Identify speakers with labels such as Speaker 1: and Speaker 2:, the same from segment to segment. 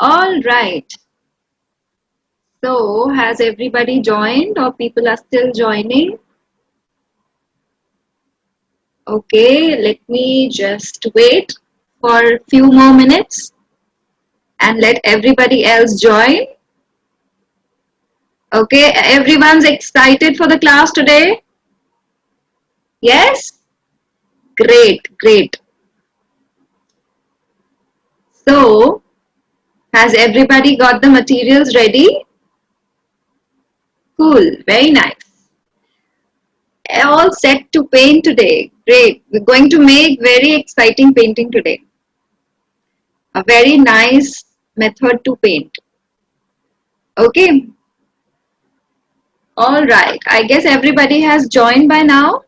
Speaker 1: All right. So, has everybody joined or people are still joining? Okay, let me just wait for a few more minutes and let everybody else join. Okay, everyone's excited for the class today? Yes? Great, great. So, has everybody got the materials ready? Cool, very nice. All set to paint today. Great. We're going to make very exciting painting today. A very nice method to paint. Okay. All right. I guess everybody has joined by now.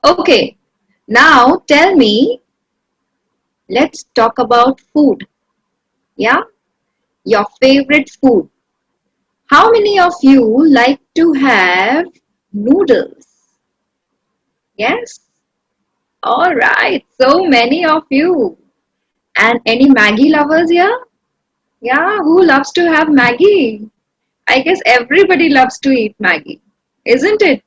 Speaker 1: Okay. Now tell me, let's talk about food. Yeah? Your favorite food. How many of you like to have noodles? Yes? All right. So many of you. And any Maggie lovers here? Yeah, who loves to have Maggie? I guess everybody loves to eat Maggie, isn't it?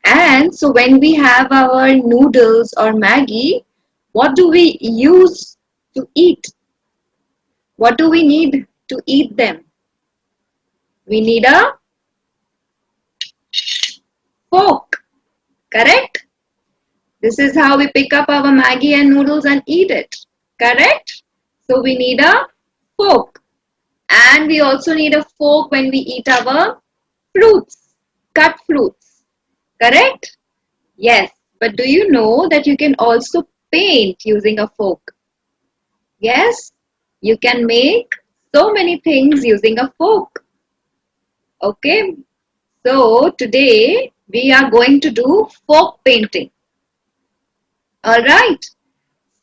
Speaker 1: And so when we have our noodles or Maggie, what do we use to eat? What do we need to eat them? We need a fork, correct? This is how we pick up our Maggie and noodles and eat it, correct? So we need a fork. And we also need a fork when we eat our fruits, cut fruits, correct? Yes, but do you know that you can also paint using a fork? Yes, you can make so many things using a fork. Okay, so today we are going to do fork painting. Alright,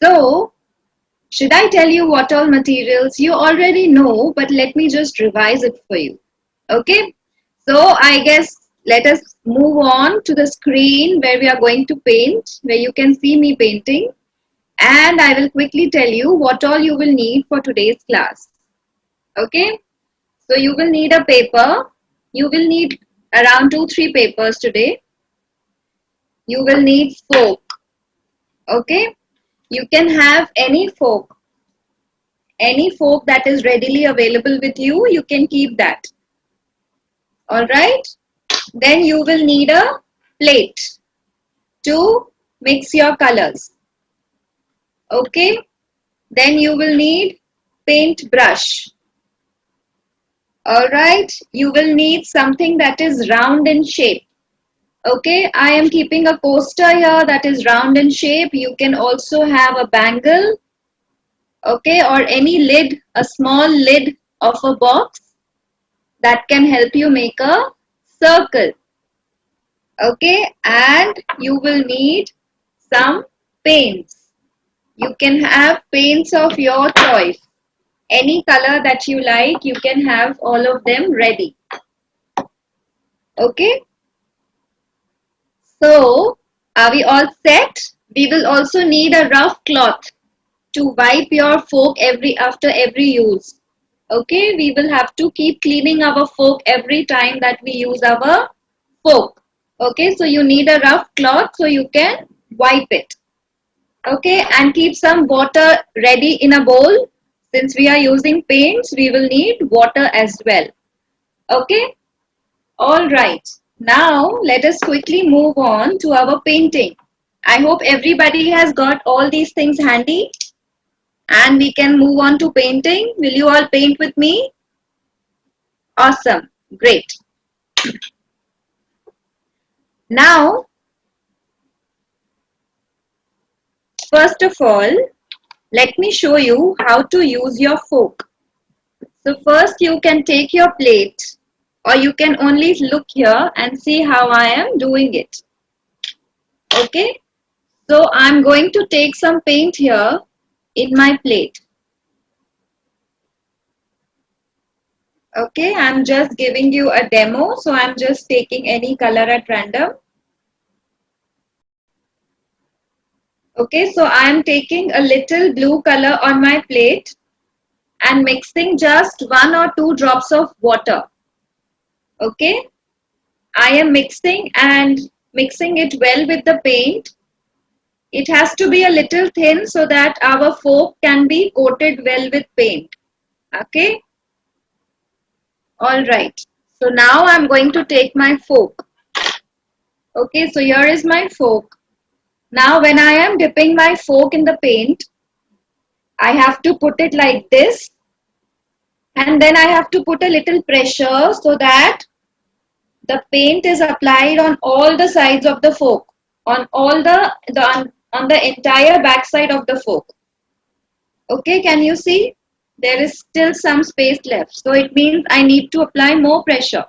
Speaker 1: so should I tell you what all materials? You already know, but let me just revise it for you. Okay, so I guess let us move on to the screen where we are going to paint, where you can see me painting. And I will quickly tell you what all you will need for today's class. Okay, so you will need a paper. You will need around 2-3 papers today. You will need fork. Okay, you can have any fork that is readily available with you. You can keep that. All right, then you will need a plate to mix your colors. Okay, then you will need paint brush. Alright, you will need something that is round in shape. Okay, I am keeping a coaster here that is round in shape. You can also have a bangle, okay, or any lid, a small lid of a box that can help you make a circle. Okay, and you will need some paints. You can have paints of your choice. Any color that you like, you can have all of them ready. Okay. So, are we all set? We will also need a rough cloth to wipe your fork after every use. Okay, we will have to keep cleaning our fork every time that we use our fork. Okay, so you need a rough cloth so you can wipe it. Okay, and keep some water ready in a bowl. Since we are using paints, we will need water as well. Okay, all right. Now let us quickly move on to our painting. I hope everybody has got all these things handy and we can move on to painting. Will you all paint with me? Awesome. Great. Now, first of all, let me show you how to use your fork. So first you can take your plate or you can only look here and see how I am doing it. Okay. So I'm going to take some paint here in my plate. Okay, I'm just giving you a demo. So I'm just taking any color at random. Okay, so I am taking a little blue color on my plate and mixing just 1 or 2 drops of water. Okay, I am mixing and mixing it well with the paint. It has to be a little thin so that our fork can be coated well with paint. Okay, all right. So now I'm going to take my fork. Okay, so here is my fork. Now when I am dipping my fork in the paint, I have to put it like this, and then I have to put a little pressure so that the paint is applied on all the sides of the fork, on all on the entire back side of the fork. Okay, can you see? There is still some space left. So it means I need to apply more pressure.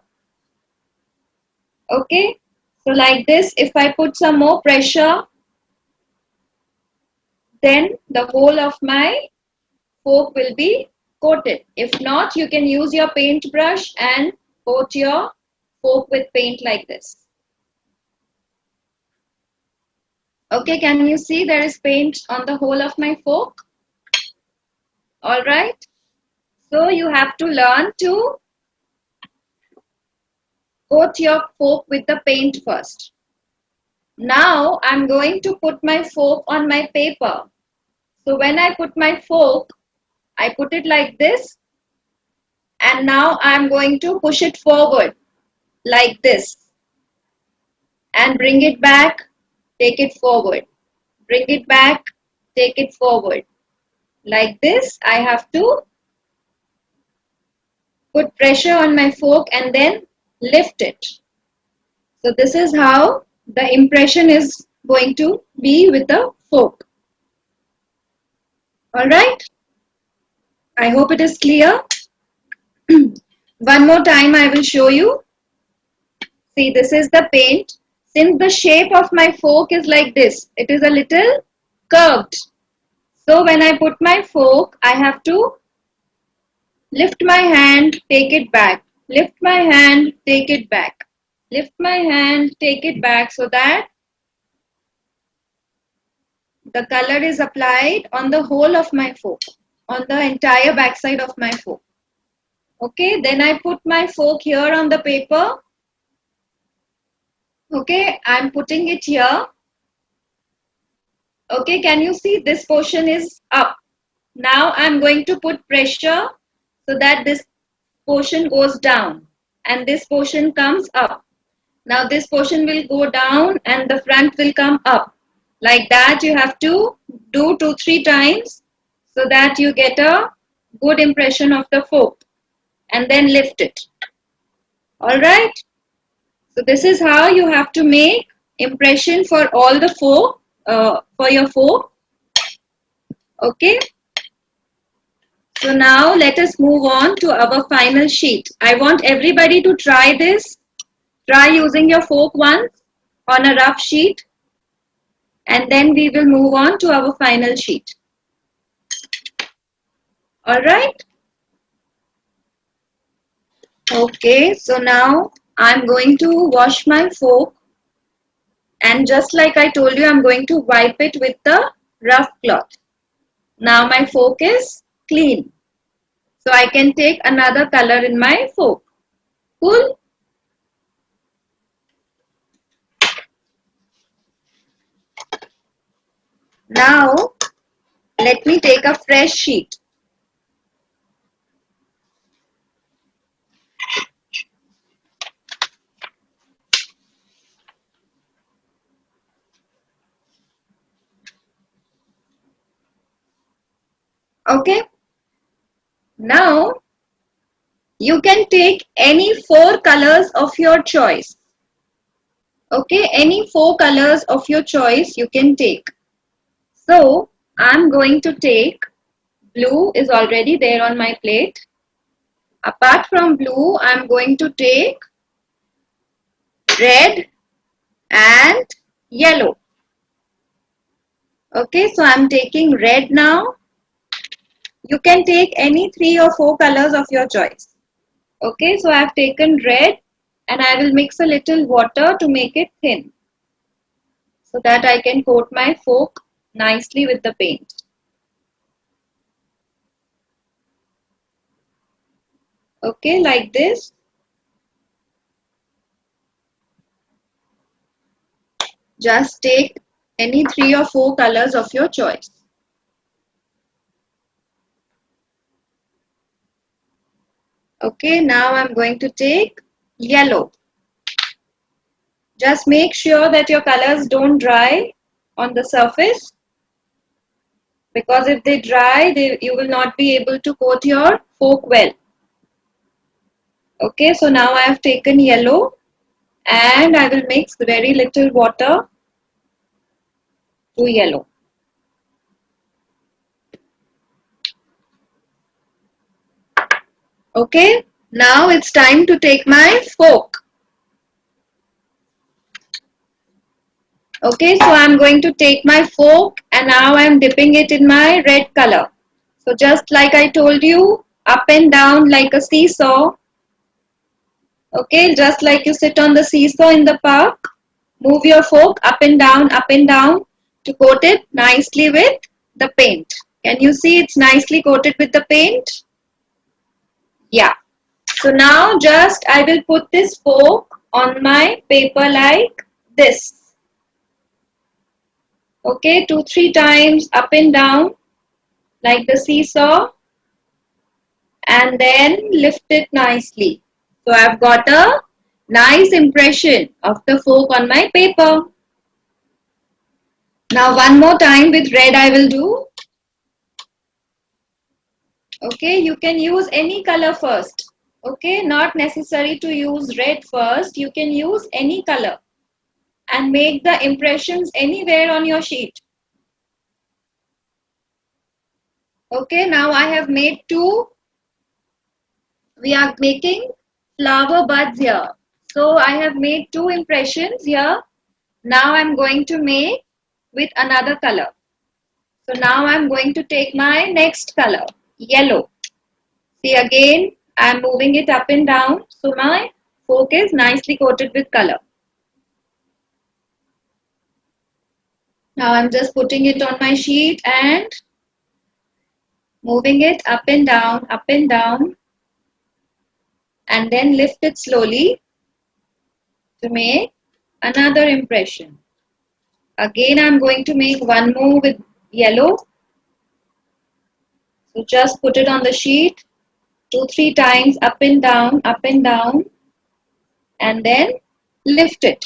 Speaker 1: Okay, so like this, if I put some more pressure, then the whole of my fork will be coated. If not, you can use your paintbrush and coat your fork with paint like this. Okay, can you see there is paint on the whole of my fork? All right. So you have to learn to coat your fork with the paint first. Now I'm going to put my fork on my paper. So when I put my fork, I put it like this, and now I'm going to push it forward like this and bring it back, take it forward, bring it back, take it forward. Like this, I have to put pressure on my fork and then lift it. So this is how the impression is going to be with the fork. Alright, I hope it is clear. One more time I will show you. See, this is the paint. Since the shape of my fork is like this, it is a little curved. So when I put my fork, I have to lift my hand, take it back. Lift my hand, take it back. Lift my hand, take it back so that the color is applied on the whole of my fork, on the entire backside of my fork. Okay, then I put my fork here on the paper. Okay, I'm putting it here. Okay, can you see this portion is up? Now I'm going to put pressure so that this portion goes down and this portion comes up. Now this portion will go down and the front will come up. Like that you have to do 2-3 times so that you get a good impression of the fork, and then lift it. Alright. So this is how you have to make impression for all the fork, for your fork. Okay. So now let us move on to our final sheet. I want everybody to try this. Try using your fork once on a rough sheet, and then we will move on to our final sheet. Alright. Okay, so now I'm going to wash my fork, and just like I told you, I'm going to wipe it with the rough cloth. Now my fork is clean. So I can take another color in my fork. Cool? Now let me take a fresh sheet. Okay. Now you can take any 4 colors of your choice. Okay, any 4 colors of your choice you can take. So I'm going to take blue, is already there on my plate. Apart from blue, I'm going to take red and yellow. Okay, so I'm taking red now. You can take any 3 or 4 colors of your choice. Okay, so I've taken red and I will mix a little water to make it thin so that I can coat my fork nicely with the paint. Okay, like this. Just take any 3 or 4 colors of your choice. Okay, now I'm going to take yellow. Just make sure that your colors don't dry on the surface, because if they dry, you will not be able to coat your fork well. Okay, so now I have taken yellow and I will mix very little water to yellow. Okay, now it's time to take my fork. Okay, so I'm going to take my fork and now I'm dipping it in my red color. So just like I told you, up and down like a seesaw. Okay, just like you sit on the seesaw in the park, move your fork up and down to coat it nicely with the paint. Can you see it's nicely coated with the paint? Yeah. So now just I will put this fork on my paper like this. Okay, 2-3 times up and down like the seesaw, and then lift it nicely. So I've got a nice impression of the fork on my paper. Now one more time with red I will do. Okay, you can use any color first. Okay, not necessary to use red first. You can use any color and make the impressions anywhere on your sheet. Okay, now I have made 2. We are making flower buds here. So I have made 2 impressions here. Now I'm going to make with another color. So now I'm going to take my next color, yellow. See, again, I'm moving it up and down. So my fork is nicely coated with color. Now I'm just putting it on my sheet and moving it up and down, and then lift it slowly to make another impression. Again, I'm going to make one more with yellow. So just put it on the sheet 2-3 times up and down, and then lift it.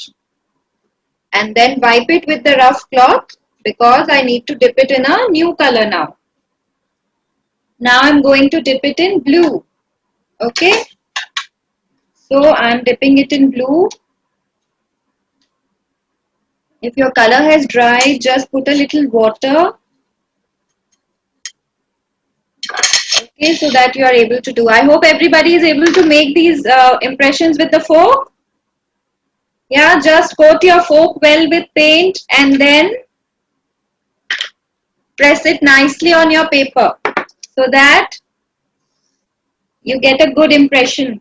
Speaker 1: And then wipe it with the rough cloth because I need to dip it in a new color now. Now I'm going to dip it in blue. Okay. So I'm dipping it in blue. If your color has dried, just put a little water. Okay, so that you are able to do. I hope everybody is able to make these impressions with the fork. Yeah, just coat your fork well with paint and then press it nicely on your paper so that you get a good impression.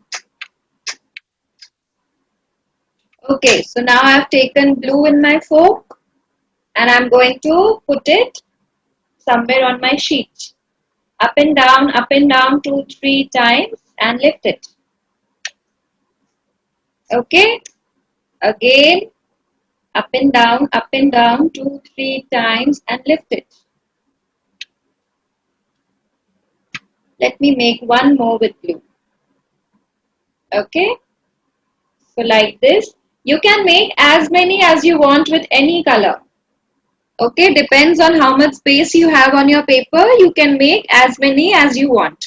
Speaker 1: Okay, so now I have taken blue in my fork and I'm going to put it somewhere on my sheet. Up and down 2-3 times and lift it. Okay, again up and down 2-3 times and lift it. Let me make one more with blue. Okay, so like this. You can make as many as you want with any color. Okay, depends on how much space you have on your paper. You can make as many as you want.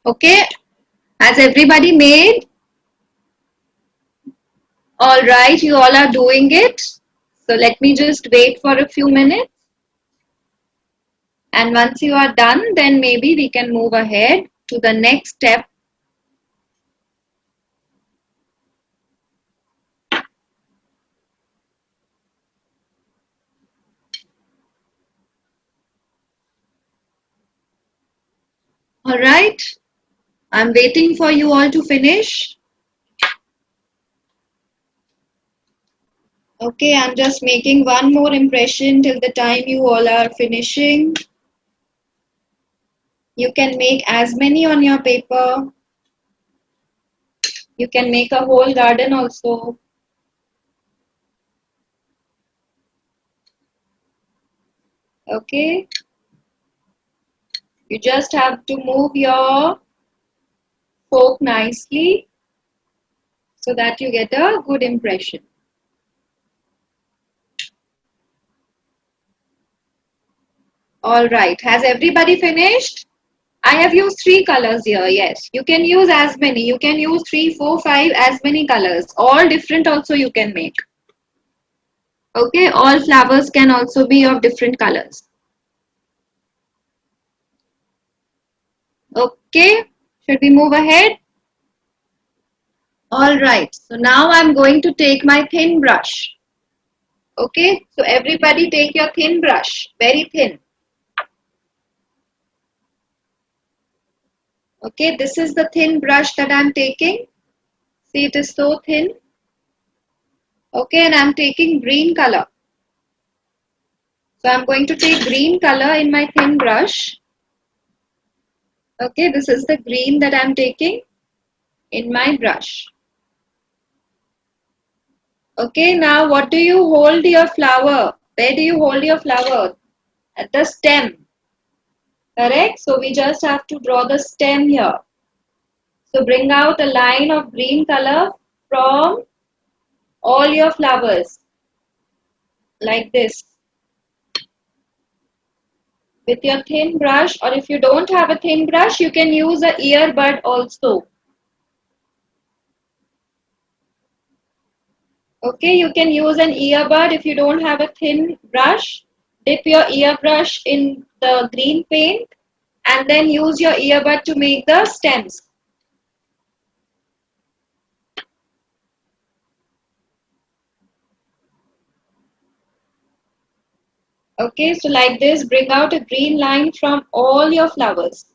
Speaker 1: Okay, has everybody made? All right, you all are doing it. So let me just wait for a few minutes. And once you are done, then maybe we can move ahead to the next step. All right, I'm waiting for you all to finish. Okay, I'm just making one more impression till the time you all are finishing. You can make as many on your paper. You can make a whole garden also. Okay, you just have to move your fork nicely so that you get a good impression. All right, has everybody finished? I have used three colors here. Yes, you can use as many. You can use 3, 4, 5, as many colors. All different also you can make. Okay, all flowers can also be of different colors. Okay, should we move ahead? All right, so now I'm going to take my thin brush. Okay, so everybody take your thin brush, very thin. Okay, this is the thin brush that I'm taking. See, it is so thin. Okay, and I'm taking green color. So I'm going to take green color in my thin brush. Okay, this is the green that I'm taking in my brush. Okay, now what do you hold your flower? Where do you hold your flower? At the stem. Correct? So we just have to draw the stem here. So bring out a line of green color from all your flowers. Like this. With your thin brush, or if you don't have a thin brush, you can use an earbud also. Okay, you can use an earbud if you don't have a thin brush. Dip your ear brush in the green paint and then use your earbud to make the stems. Okay, so like this, bring out a green line from all your flowers.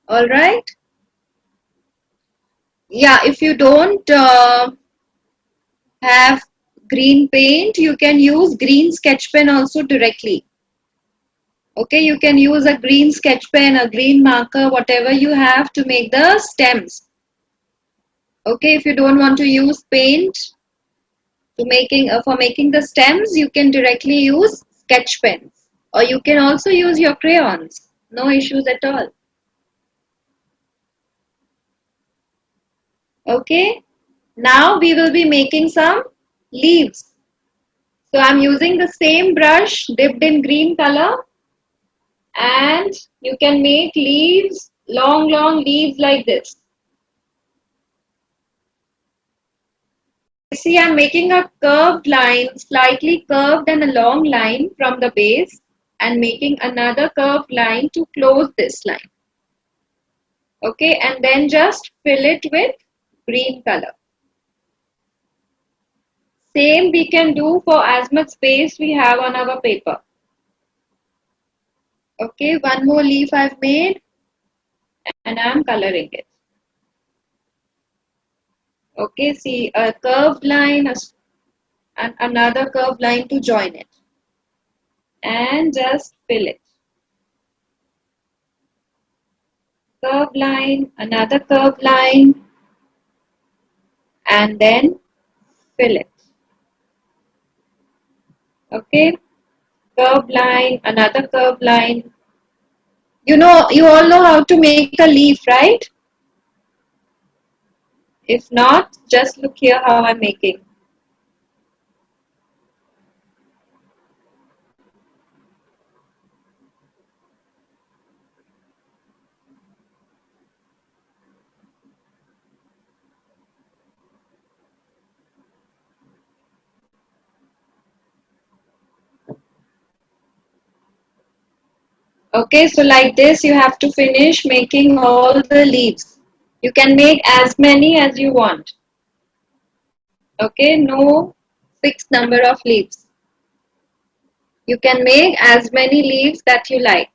Speaker 1: All right. Yeah, if you don't have green paint, you can use green sketch pen also directly. Okay, you can use a green sketch pen, a green marker, whatever you have to make the stems. Okay, if you don't want to use paint for making the stems, you can directly use sketch pens, or you can also use your crayons. No issues at all. Okay, now we will be making some leaves. So I'm using the same brush dipped in green color, and you can make leaves, long leaves like this. See, I'm making a curved line, slightly curved and a long line from the base, and making another curved line to close this line. Okay, and then just fill it with green color. Same we can do for as much space we have on our paper. Okay, one more leaf I've made and I'm coloring it. Okay, see a curved line and another curved line to join it. And just fill it. Curved line, another curved line, and then fill it. Okay, curved line, another curved line. You all know how to make a leaf, right? If not, just look here how I'm making. Okay, so like this you have to finish making all the leaves. You can make as many as you want. Okay, no fixed number of leaves. You can make as many leaves that you like.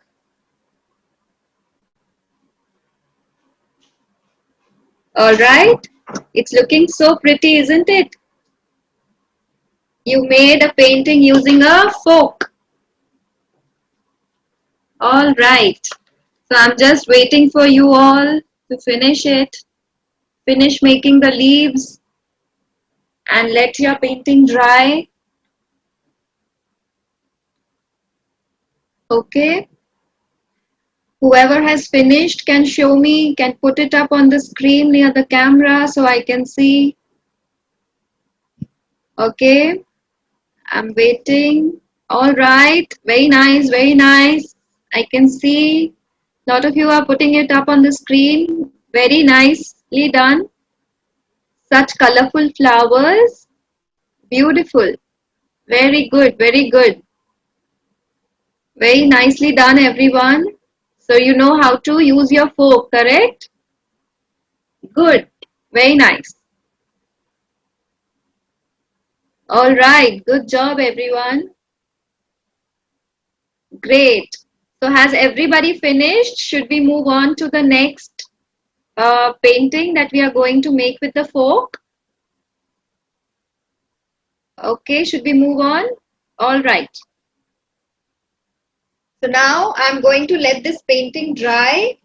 Speaker 1: Alright, it's looking so pretty, isn't it? You made a painting using a fork. Alright, so I'm just waiting for you all to finish it. Finish making the leaves and let your painting dry. Okay. Whoever has finished can show me, can put it up on the screen near the camera so I can see. Okay. I'm waiting. All right. Very nice. Very nice. I can see a lot of you are putting it up on the screen. Very nicely done. Such colorful flowers. Beautiful. Very good. Very good. Very nicely done, everyone. So you know how to use your fork, correct? Good. Very nice. All right. Good job, everyone. Great. So has everybody finished? Should we move on to the next painting that we are going to make with the fork? Okay, should we move on? All right. So now I'm going to let this painting dry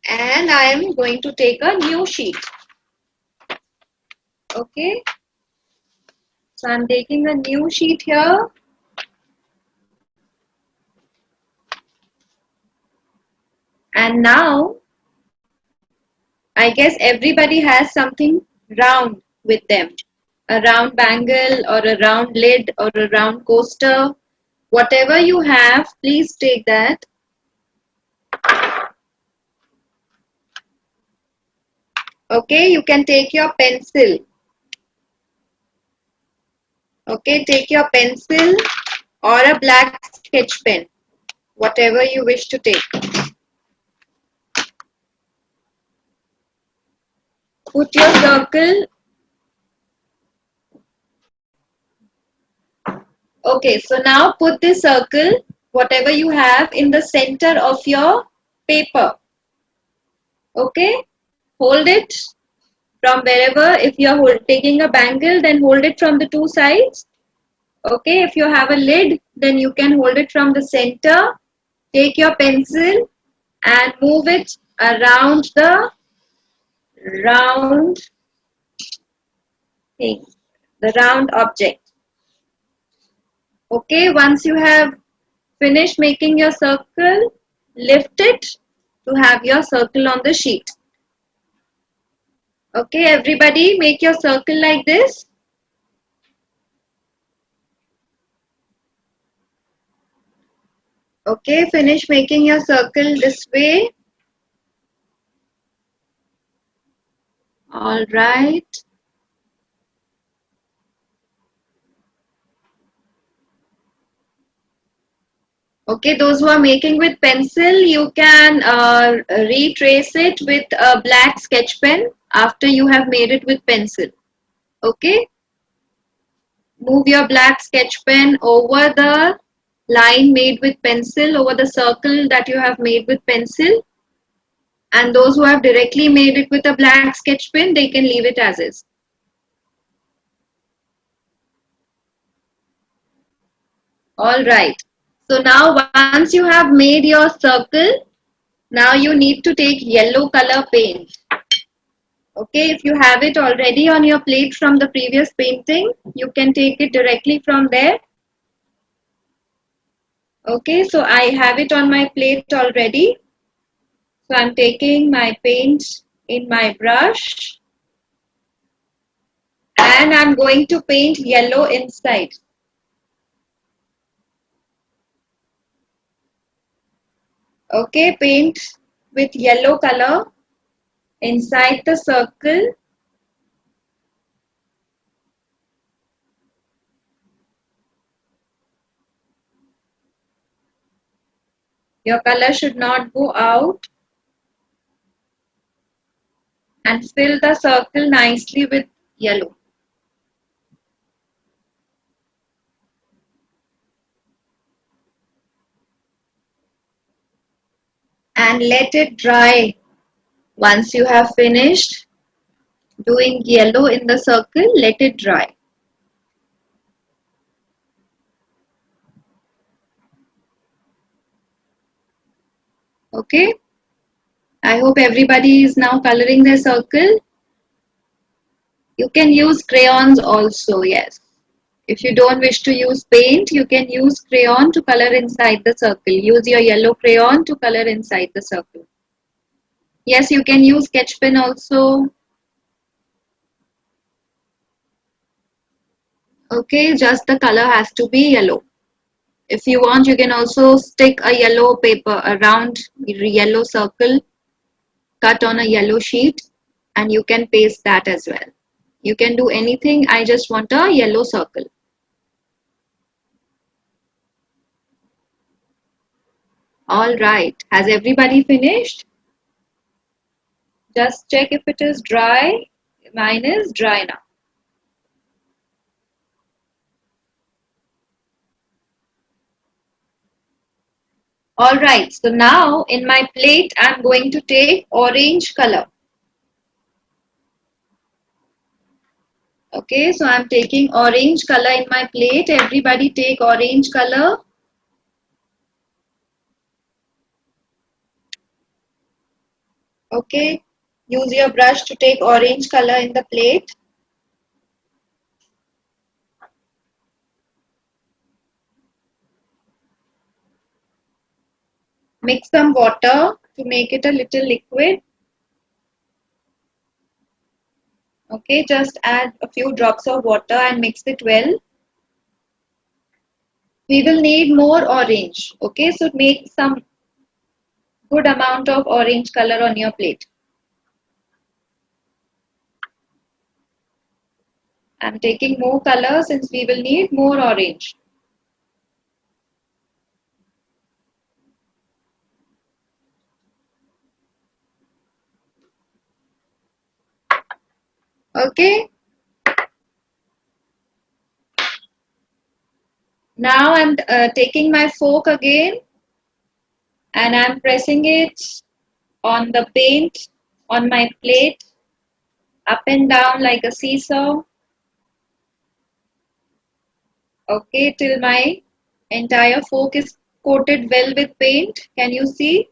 Speaker 1: and I am going to take a new sheet. Okay. So I'm taking a new sheet here. And now I guess everybody has something round with them. A round bangle or a round lid or a round coaster. Whatever you have, please take that. Okay, you can take your pencil. Okay, take your pencil or a black sketch pen. Whatever you wish to take. Put your circle. Okay, so now put this circle, whatever you have, in the center of your paper. Okay, hold it from wherever. If you are taking a bangle, then hold it from the two sides. Okay, if you have a lid, then you can hold it from the center. Take your pencil and move it around the round thing, the round object. Okay, once you have finished making your circle, lift it to have your circle on the sheet. Okay, everybody make your circle like this. Okay, finish making your circle this way. All right. Okay, those who are making with pencil, you can retrace it with a black sketch pen after you have made it with pencil. Okay. Move your black sketch pen over the line made with pencil, over the circle that you have made with pencil. And those who have directly made it with a black sketch pen, they can leave it as is. All right. So now once you have made your circle, now you need to take yellow color paint. Okay, if you have it already on your plate from the previous painting, you can take it directly from there. Okay, so I have it on my plate already. So I'm taking my paint in my brush and I'm going to paint yellow inside. Okay, paint with yellow color inside the circle. Your color should not go out. And fill the circle nicely with yellow. and let it dry. Once you have finished doing yellow in the circle, let it dry. Okay, I hope everybody is now coloring their circle. You can use crayons also, yes. If you don't wish to use paint, you can use crayon to color inside the circle. Use your yellow crayon to color inside the circle. Yes, you can use sketch pen also. Okay, just the color has to be yellow. If you want, you can also stick a yellow paper, a round yellow circle cut on a yellow sheet, and you can paste that as well. You can do anything. I just want a yellow circle. All right. Has everybody finished? Just check if it is dry. Mine is dry now. All right. So now in my plate, I'm going to take orange color. Okay. So I'm taking orange color in my plate. Everybody take orange color. Okay. Use your brush to take orange color in the plate. Mix some water to make it a little liquid. Okay, just add a few drops of water and mix it well. We will need more orange. Okay, so make some good amount of orange color on your plate. I'm taking more color since we will need more orange. Okay. Now I'm taking my fork again and I'm pressing it on the paint on my plate up and down like a seesaw. Okay, till my entire fork is coated well with paint. Can you see?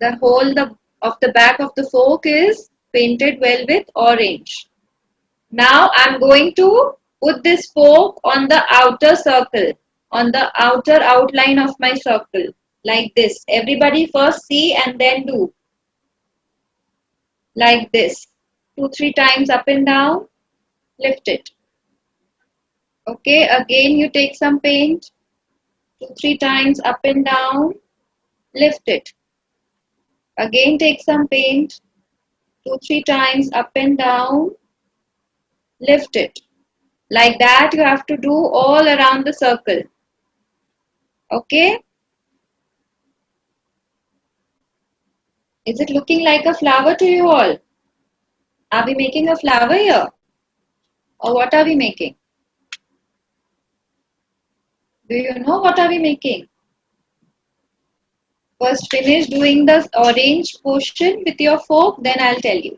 Speaker 1: The whole of the back of the fork is painted well with orange. Now I'm going to put this fork on the outer circle, on the outer outline of my circle, like this. Everybody first see and then do. Like this. 2-3 times up and down, lift it. Okay, again you take some paint. 2-3 times up and down, lift it. Again take some paint. 2-3 times up and down, lift it. Like that you have to do all around the circle. Okay? Is it looking like a flower to you all? Are we making a flower here? Or what are we making? Do you know what are we making? First finish doing the orange portion with your fork, then I'll tell you.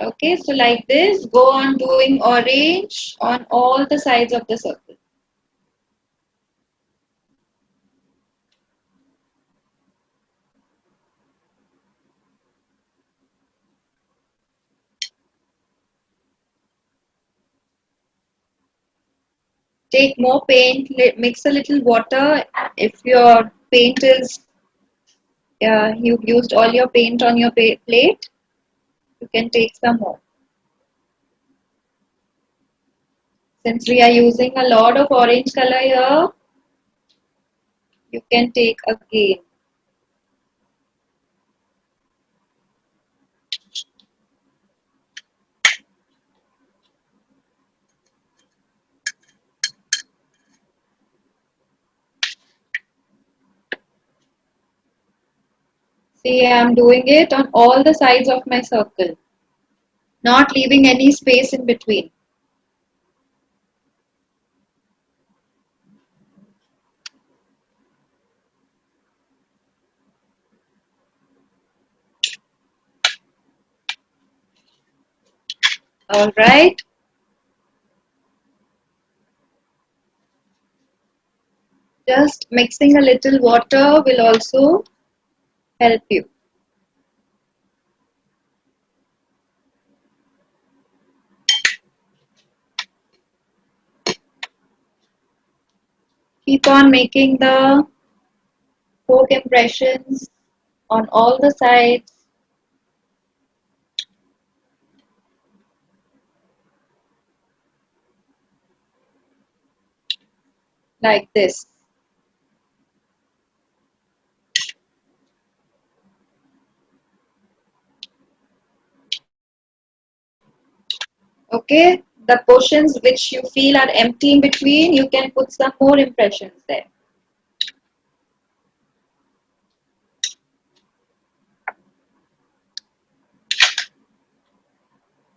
Speaker 1: Okay, so like this, go on doing orange on all the sides of the circle. Take more paint, mix a little water. If your paint is, you've used all your paint on your plate, you can take some more. Since we are using a lot of orange color here, you can take again. See, I am doing it on all the sides of my circle, not leaving any space in between. All right. Just mixing a little water will also help you. Keep on making the poke impressions on all the sides like this. Okay, the portions which you feel are empty in between, you can put some more impressions there.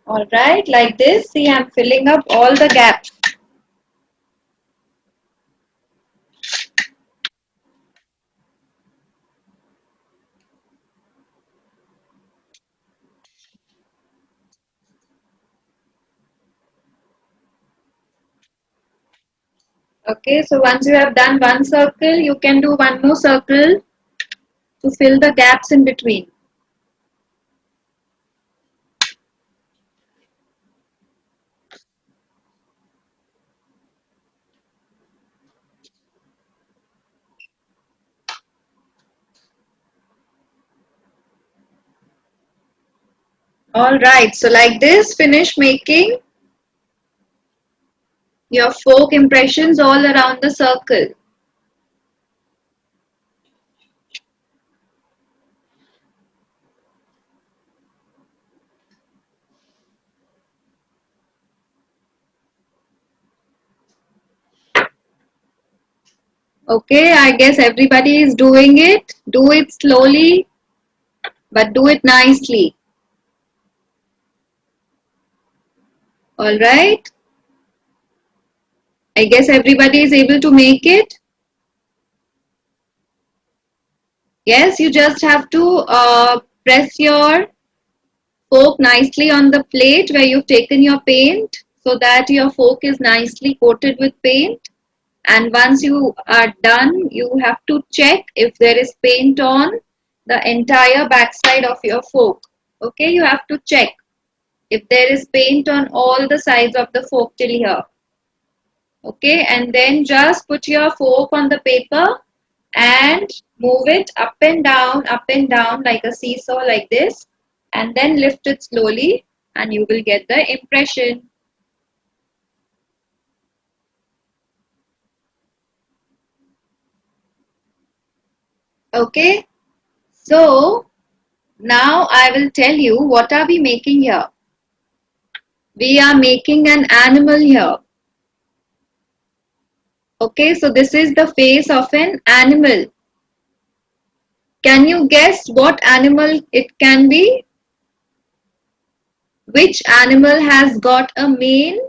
Speaker 1: All right, like this. See, I'm filling up all the gaps. Okay, so once you have done one circle, you can do one more circle to fill the gaps in between. All right, so like this, finish making your folk impressions all around the circle. Okay, I guess everybody is doing it. Do it slowly, but do it nicely. All right. I guess everybody is able to make it. Yes, you just have to press your fork nicely on the plate where you've taken your paint so that your fork is nicely coated with paint. And once you are done, you have to check if there is paint on the entire backside of your fork. Okay, you have to check if there is paint on all the sides of the fork till here. Okay, and then just put your fork on the paper and move it up and down like a seesaw like this, and then lift it slowly and you will get the impression. Okay, so now I will tell you what are we making here. We are making an animal here. Okay, so this is the face of an animal. Can you guess what animal it can be? Which animal has got a mane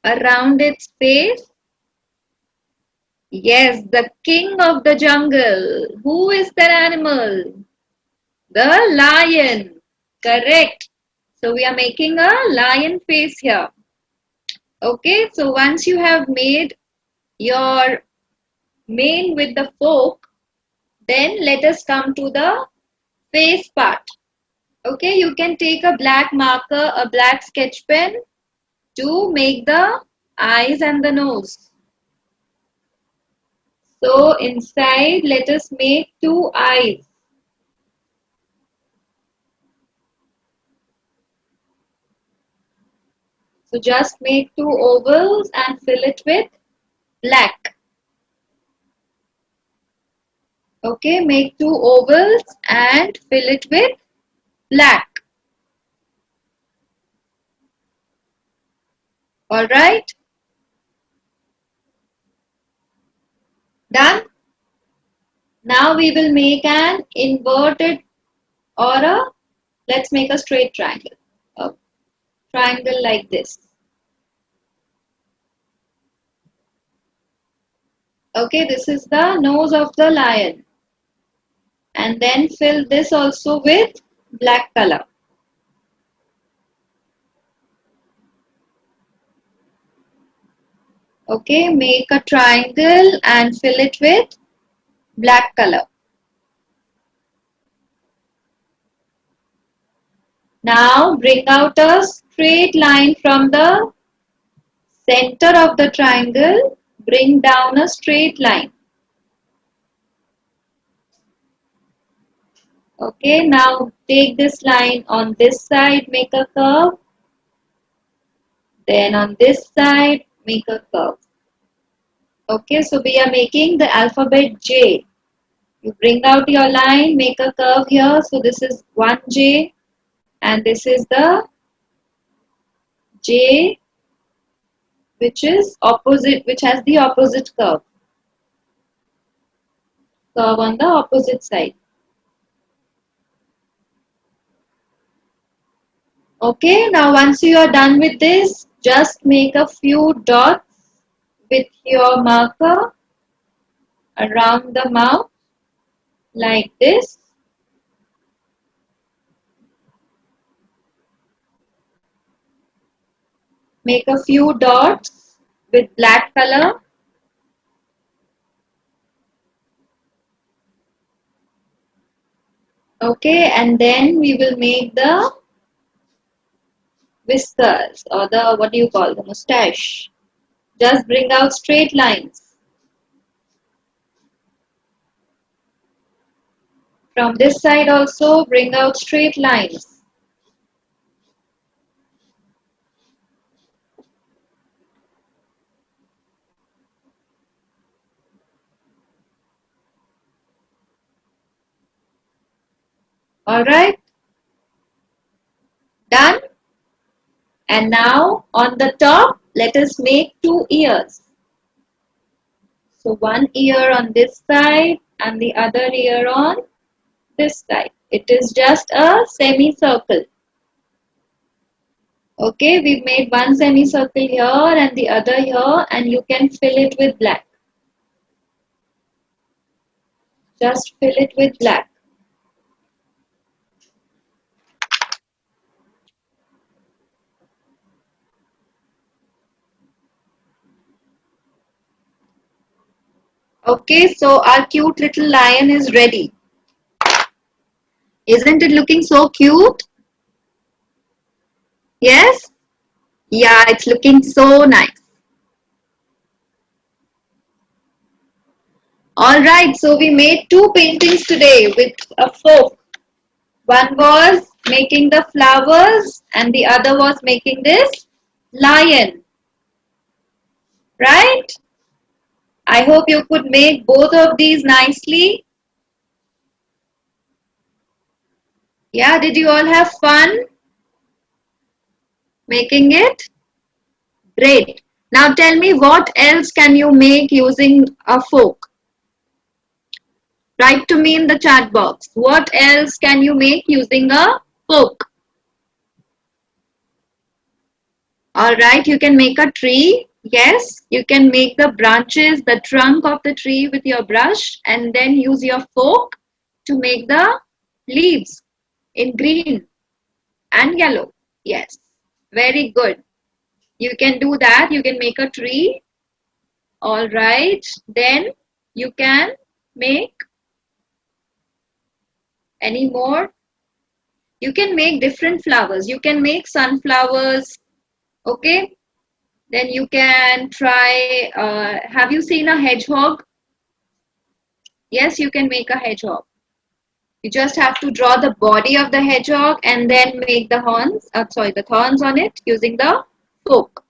Speaker 1: around its face? Yes, the king of the jungle. Who is that animal? The lion. Correct. So we are making a lion face here. Okay, so once you have made your mane with the fork, then let us come to the face part. Okay, you can take a black marker, a black sketch pen to make the eyes and the nose. So inside, let us make two eyes. So just make two ovals and fill it with black. Okay, make two ovals and fill it with black. Alright, done. Now we will make an inverted or let's make a straight triangle. A triangle like this. Okay, this is the nose of the lion. And then fill this also with black color. Okay, make a triangle and fill it with black color. Now bring out a straight line from the center of the triangle. Bring down a straight line. Okay, now take this line on this side, make a curve. Then on this side, make a curve. Okay, so we are making the alphabet J. You bring out your line, make a curve here. So this is 1J and this is the J which is opposite, which has the opposite curve. Curve on the opposite side. Okay, now once you are done with this, just make a few dots with your marker around the mouth like this. Make a few dots with black color. Okay, and then we will make the whiskers or the, what do you call, the mustache. Just bring out straight lines. From this side also bring out straight lines. Alright, done. And now on the top, let us make two ears. So one ear on this side and the other ear on this side. It is just a semicircle. Okay, we've made one semicircle here and the other here, and you can fill it with black. Just fill it with black. Okay, so our cute little lion is ready. Isn't it looking so cute? Yes? Yeah, it's looking so nice. Alright, so we made two paintings today with a fork. One was making the flowers and the other was making this lion. Right? I hope you could make both of these nicely. Yeah, did you all have fun making it? Great. Now tell me, what else can you make using a fork? Write to me in the chat box. What else can you make using a fork? Alright, you can make a tree. Yes, you can make the branches, the trunk of the tree with your brush and then use your fork to make the leaves in green and yellow. Yes, very good. You can do that. You can make a tree. Alright, then you can make any more. You can make different flowers. You can make sunflowers. Okay. Then you can try, have you seen a hedgehog? Yes, you can make a hedgehog. You just have to draw the body of the hedgehog and then make the horns, the thorns on it using the fork.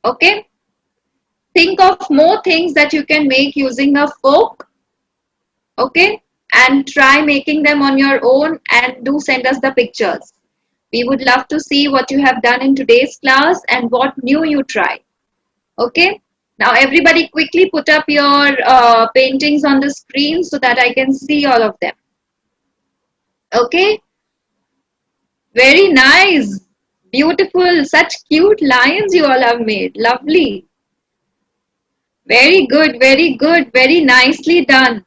Speaker 1: Okay. Think of more things that you can make using a fork. Okay. And try making them on your own and do send us the pictures. We would love to see what you have done in today's class and what new you try. Okay. Now everybody quickly put up your paintings on the screen so that I can see all of them. Okay. Very nice. Beautiful. Such cute lions you all have made. Lovely. Very good. Very good. Very nicely done.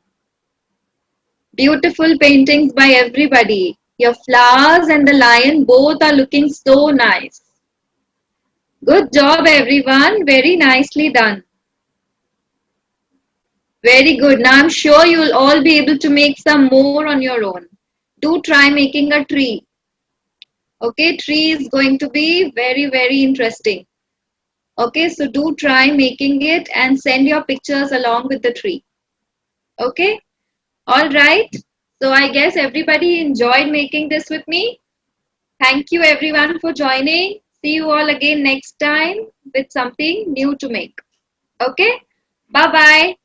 Speaker 1: Beautiful paintings by everybody. Your flowers and the lion both are looking so nice. Good job everyone. Very nicely done. Very good. Now I'm sure you'll all be able to make some more on your own. Do try making a tree. Okay, tree is going to be very interesting. Okay, so do try making it and send your pictures along with the tree. Okay, all right. So I guess everybody enjoyed making this with me. Thank you everyone for joining. See you all again next time with something new to make. Okay, bye bye.